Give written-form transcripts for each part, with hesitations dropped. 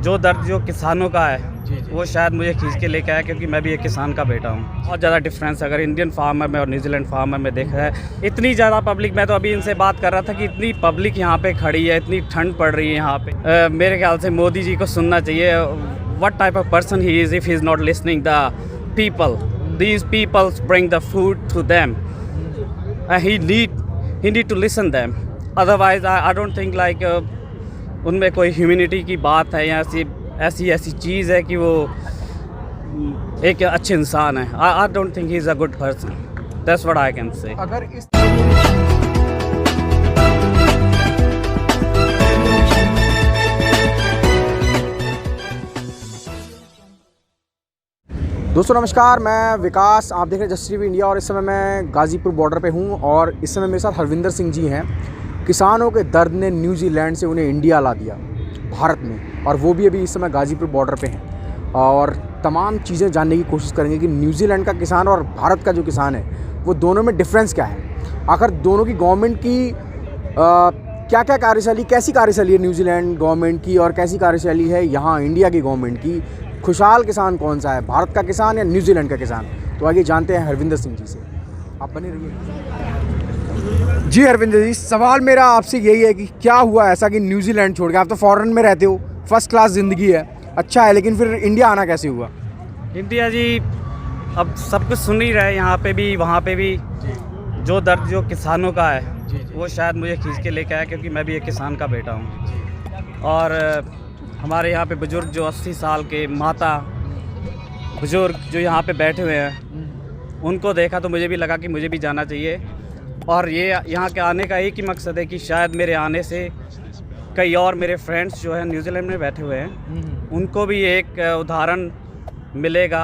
जो दर्द जो किसानों का है वो शायद मुझे खींच के लेके आया, क्योंकि मैं भी एक किसान का बेटा हूँ। बहुत ज़्यादा डिफरेंस अगर इंडियन फार्मर में और न्यूजीलैंड फार्मर में देखा है, इतनी ज़्यादा पब्लिक, मैं तो अभी इनसे बात कर रहा था कि इतनी पब्लिक यहाँ पे खड़ी है, इतनी ठंड पड़ रही है यहाँ पे। मेरे ख्याल से मोदी जी को सुनना चाहिए what type of person he is if he is not listening the people. These peoples bring the food to them, he need to listen them, otherwise I don't think like उनमें कोई ह्यूमैनिटी की बात है या ऐसी चीज़ है कि वो एक अच्छे इंसान है। आई don't think he is a good person, that's what I can say. अगर इस दोस्तों नमस्कार, मैं विकास, आप देख रहे हैं जस्ट टीवी इंडिया और इस समय मैं गाज़ीपुर बॉर्डर पे हूँ और इस समय मेरे साथ हरविंदर सिंह जी हैं। किसानों के दर्द ने न्यूजीलैंड से उन्हें इंडिया ला दिया, भारत में, और वो भी अभी इस समय गाज़ीपुर बॉर्डर पे हैं और तमाम चीज़ें जानने की कोशिश करेंगे कि न्यूजीलैंड का किसान और भारत का जो किसान है वो दोनों में डिफरेंस क्या है, आखिर दोनों की गवर्नमेंट की क्या क्या कार्यशैली, कैसी कार्यशैली है न्यूजीलैंड गवर्नमेंट की और कैसी कार्यशैली है यहाँ इंडिया की गवर्नमेंट की। खुशहाल किसान कौन सा है, भारत का किसान या न्यूजीलैंड का किसान? तो आइए जानते हैं हरविंदर सिंह जी से, आप बने रहिए। जी हरविंदर जी, सवाल मेरा आपसे यही है कि क्या हुआ ऐसा कि न्यूजीलैंड छोड़ के, आप तो फॉरेन में रहते हो, फर्स्ट क्लास ज़िंदगी है, अच्छा है, लेकिन फिर इंडिया आना कैसे हुआ? इंडिया जी, अब सब कुछ सुन ही रहे, यहाँ पे भी वहाँ पे भी। जो दर्द जो किसानों का है वो शायद मुझे खींच के लेके आया, क्योंकि मैं भी एक किसान का बेटा हूँ। और हमारे यहाँ पे बुज़ुर्ग जो 80 साल के माता बुज़ुर्ग जो यहाँ पे बैठे हुए हैं, उनको देखा तो मुझे भी लगा कि मुझे भी जाना चाहिए। और ये यहाँ के आने का एक ही मकसद है कि शायद मेरे आने से कई और मेरे फ्रेंड्स जो हैं न्यूजीलैंड में बैठे हुए हैं, उनको भी एक उदाहरण मिलेगा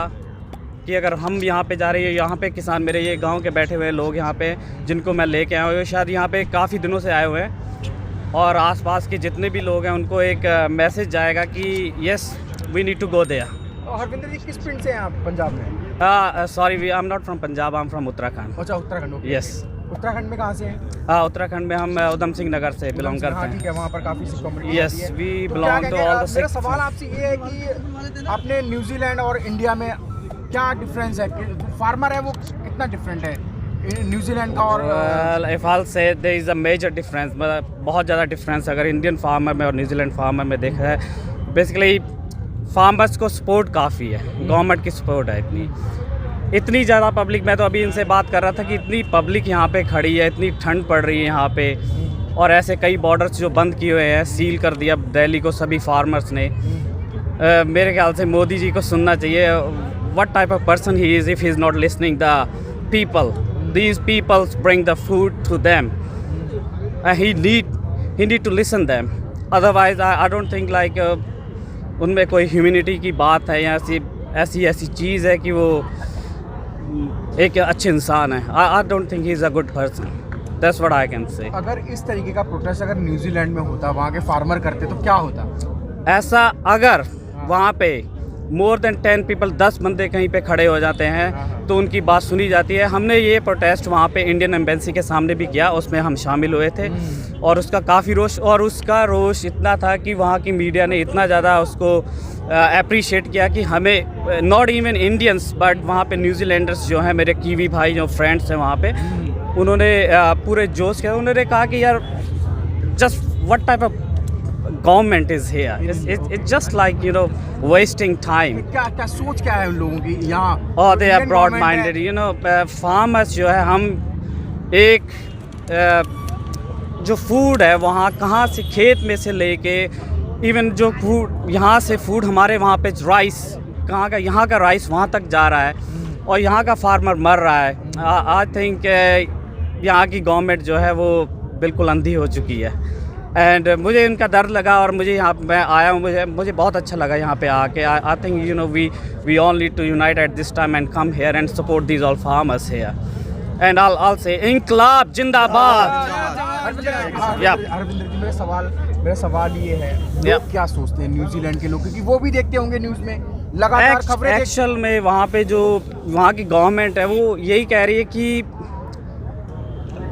कि अगर हम यहाँ पे जा रहे हैं, यहाँ पे किसान मेरे ये गांव के बैठे हुए लोग यहाँ पे जिनको मैं लेके आया हूँ, शायद यहाँ पे काफ़ी दिनों से आए हुए हैं, और आसपास के जितने भी लोग हैं उनको एक मैसेज जाएगा कि yes we need to go there. Harvinder ji, किस पिंड से हैं आप पंजाब में? Sorry, I am not from Punjab, I am from Uttarakhand. अच्छा, उत्तराखंड। यस। उत्तराखंड में कहाँ से हैं? उत्तराखंड में हम उधम सिंह नगर से बिलोंग करते हैं। ठीक है, वहाँ पर काफ़ी community. Yes, we belong to all the. मेरा सवाल आपसे ये है कि आपने न्यूजीलैंड और इंडिया में क्या डिफरेंस है, फार्मर है वो कितना डिफरेंट है न्यूजीलैंड का? और if I say there is a major difference, बहुत ज़्यादा डिफरेंस अगर इंडियन फार्मर में और न्यूजीलैंड फार्मर में देखा है। बेसिकली फार्मर्स को सपोर्ट काफ़ी है, गवर्नमेंट की सपोर्ट है इतनी ज़्यादा पब्लिक, मैं तो अभी इनसे बात कर रहा था कि इतनी पब्लिक यहाँ पे खड़ी है, इतनी ठंड पड़ रही है यहाँ पे, और ऐसे कई बॉर्डर्स जो बंद किए हुए हैं, सील कर दिया दिल्ली को सभी फार्मर्स ने। मेरे ख्याल से मोदी जी को सुनना चाहिए what type of person he is if he is not listening the people. These peoples bring the food to them, he need to listen them, otherwise I don't think like उनमें कोई humanity की बात है या ऐसी चीज़ है कि वो एक अच्छे इंसान है। I don't think he is a good person, that's what I can say। अगर इस तरीके का प्रोटेस्ट अगर न्यूजीलैंड में होता, वहाँ के फार्मर करते, तो क्या होता? ऐसा अगर वहाँ पे मोर देन 10 पीपल, 10 बंदे कहीं पे खड़े हो जाते हैं तो उनकी बात सुनी जाती है। हमने ये प्रोटेस्ट वहाँ पे इंडियन एम्बेसी के सामने भी किया, उसमें हम शामिल हुए थे, और उसका काफ़ी रोष, और उसका रोष इतना था कि वहाँ की मीडिया ने इतना ज़्यादा उसको अप्रिशिएट किया कि हमें, नॉट इवन इंडियंस बट वहाँ पे न्यूजीलैंडर्स जो हैं, मेरे कीवी भाई जो फ्रेंड्स हैं वहाँ पे, उन्होंने पूरे जोश के उन्होंने कहा कि यार just what type of government is here, it's just like you know wasting time. क्या सोच क्या है उन लोगों की यहाँ? और they are broad minded, you know. Farmers जो है, हम एक जो फूड है वहाँ कहाँ से, खेत में से लेके इवन जो फूड यहाँ से फूड हमारे वहाँ पे राइस कहाँ का, यहाँ का राइस वहाँ तक जा रहा है और यहाँ का फार्मर मर रहा है। आई थिंक यहाँ की गवर्नमेंट जो है वो बिल्कुल अंधी हो चुकी है। एंड मुझे इनका दर्द लगा और मुझे यहाँ मैं आया हूँ, मुझे बहुत अच्छा लगा यहाँ पे आके। I think you know we all need to unite at this time and come here and support these all farmers here and I'll say इंकलाब जिंदाबाद। अरविंदर जी, मेरा सवाल ये है, लोग क्या सोचते हैं न्यूजीलैंड के लोग, क्योंकि वो भी देखते होंगे न्यूज़ में लगातार खबरें। एक्चुअल में वहाँ पे जो वहाँ की गवर्नमेंट है वो यही कह रही है कि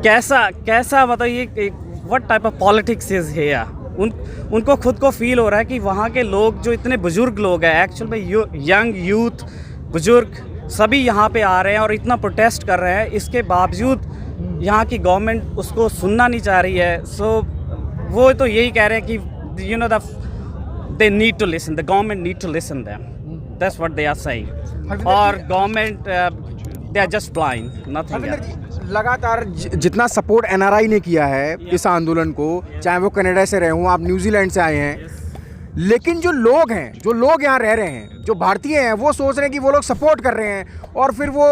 कैसा बताइए what type of politics is here. उनको खुद को फील हो रहा है कि वहाँ के लोग जो इतने बुज़ुर्ग लोग हैं, एक्चुअल में यंग यूथ बुज़ुर्ग सभी यहाँ पे आ रहे हैं और इतना प्रोटेस्ट कर रहे हैं, इसके बावजूद यहाँ की गवर्नमेंट उसको सुनना नहीं चाह रही है। सो वो तो यही कह रहे हैं कि you know they need to listen, the government need to listen them, that's what they are saying. और government they are just blind, nothing. लगातार जितना सपोर्ट एनआरआई ने किया है इस आंदोलन को, चाहे वो कनाडा से रहे हों, आप न्यूजीलैंड से आए हैं, लेकिन जो लोग यहाँ रह रहे हैं, जो भारतीय हैं, वो सोच रहे हैं कि वो लोग सपोर्ट कर रहे हैं और फिर वो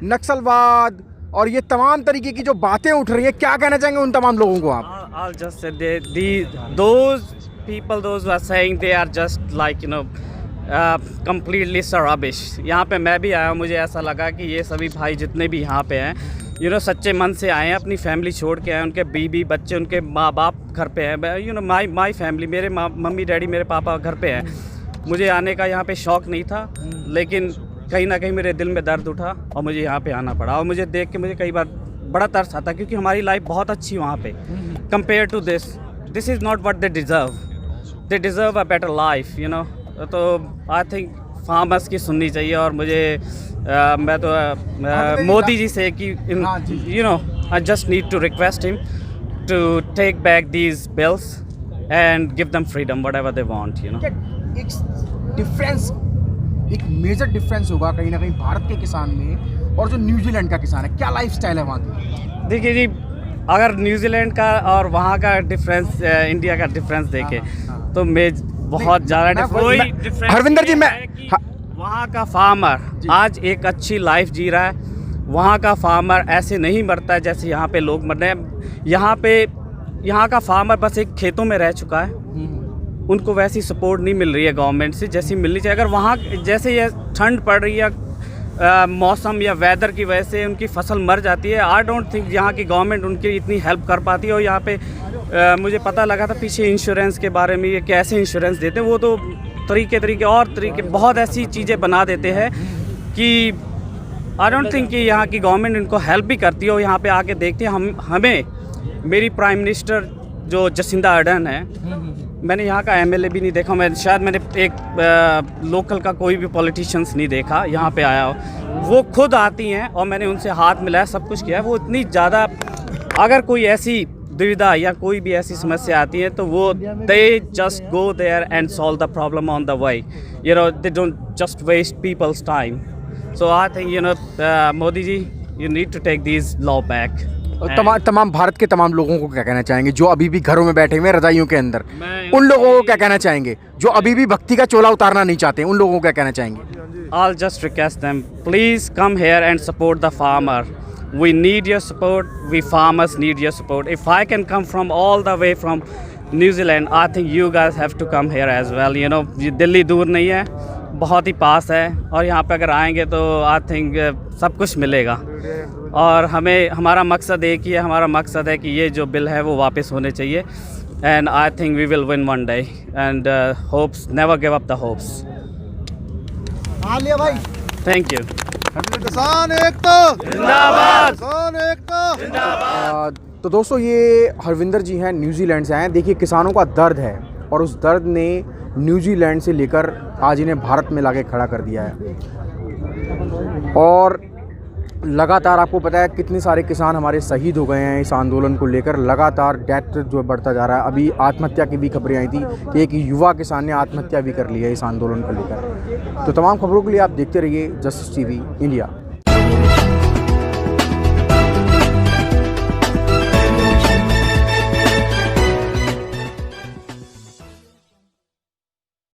नक्सलवाद और ये तमाम तरीके की जो बातें उठ रही हैं, क्या कहना चाहेंगे उन तमाम लोगों को आप? I'll just say those people, those who are saying they are just like completely rubbish. यहाँ पे मैं भी आया हूँ, मुझे ऐसा लगा कि ये सभी भाई जितने भी यहाँ पे हैं सच्चे मन से आए हैं, अपनी फैमिली छोड़ के आए हैं, उनके बीवी बच्चे, उनके माँ बाप घर पे हैं, माई फैमिली, मेरे मम्मी डैडी मेरे पापा घर पे हैं। मुझे आने का यहाँ पे शौक़ नहीं था, लेकिन कहीं ना कहीं मेरे दिल में दर्द उठा और मुझे यहाँ पे आना पड़ा। और मुझे देख के मुझे कई बार बड़ा तरस आता, क्योंकि हमारी लाइफ बहुत अच्छी वहाँ पे compare to this is not what they deserve a better life, तो आई थिंक फार्मर्स की सुननी चाहिए। और मुझे मैं तो मोदी जी से कि I just need to request him to take back these bills and give them freedom whatever they want. एक मेजर डिफरेंस होगा कहीं ना कहीं भारत के किसान में और जो न्यूजीलैंड का किसान है, क्या लाइफस्टाइल है वहाँ की? देखिए जी, अगर न्यूजीलैंड का और वहाँ का डिफरेंस, इंडिया का डिफरेंस देखें तो मैं बहुत ज़्यादा डिफरेंस। हरविंदर जी, मैं वहाँ का फार्मर आज एक अच्छी लाइफ जी रहा है। वहाँ का फार्मर ऐसे नहीं मरता है जैसे यहाँ पे लोग मर रहे हैं। यहाँ का फार्मर बस एक खेतों में रह चुका है, उनको वैसी सपोर्ट नहीं मिल रही है गवर्नमेंट से जैसी मिलनी चाहिए। अगर वहाँ जैसे ये ठंड पड़ रही है, मौसम या वेदर की वजह से उनकी फसल मर जाती है, आई डोंट थिंक यहाँ की गवर्नमेंट उनकी इतनी हेल्प कर पाती है। और यहाँ पे मुझे पता लगा था पीछे इंश्योरेंस के बारे में, ये कैसे इंश्योरेंस देते हैं, वो तो तरीके बहुत ऐसी चीज़ें बना देते हैं कि आई डोंट थिंक कि यहाँ की गवर्नमेंट इनको हेल्प भी करती है। और यहाँ पे आके देखते हैं हमें मेरी प्राइम मिनिस्टर जो जसिंदा अर्डर्न है, मैंने यहाँ का एमएलए भी नहीं देखा, मैंने एक लोकल का कोई भी पॉलिटिशियंस नहीं देखा यहाँ पे आया हो। वो खुद आती हैं और मैंने उनसे हाथ मिलाया, सब कुछ किया है। वो इतनी ज़्यादा, अगर कोई ऐसी दुविधा या कोई भी ऐसी समस्या आती है तो वो they just go there and solve the problem on the way, they don't just waste peoples time. So I think Modi ji, you need to take these law back. तमाम भारत के तमाम लोगों को क्या कहना चाहेंगे जो अभी भी घरों में बैठे हुए रजाइयों के अंदर, उन लोगों को क्या कहना चाहेंगे जो अभी भी भक्ति का चोला उतारना नहीं चाहते, उन लोगों को क्या कहना चाहेंगे? I'll just request them, please come here and support the farmer. We need your support. We farmers need your support. If I can come from all the way from New Zealand, I think you guys have to come here as well. Delhi दूर नहीं है, बहुत ही पास है, और यहाँ पे अगर आएंगे तो आई थिंक सब कुछ मिलेगा। और हमारा मकसद एक ही है, हमारा मकसद है कि ये जो बिल है वो वापस होने चाहिए। And I think we will win one day and hopes, never give up the hopes. हाँ लिया भाई, थैंक यू। किसान एकता जिंदाबाद, किसान एकता जिंदाबाद। तो दोस्तों, ये हरविंदर जी हैं, न्यूजीलैंड से आए। देखिए, किसानों का दर्द है और उस दर्द ने न्यूजीलैंड से लेकर आज इन्हें भारत में लाके खड़ा कर दिया है। और लगातार आपको पता है कितने सारे किसान हमारे शहीद हो गए हैं इस आंदोलन को लेकर। लगातार डेथ जो बढ़ता जा रहा है। अभी आत्महत्या की भी खबरें आई थी कि एक युवा किसान ने आत्महत्या भी कर ली है इस आंदोलन को लेकर। तो तमाम खबरों के लिए आप देखते रहिए जस्टिस टीवी इंडिया।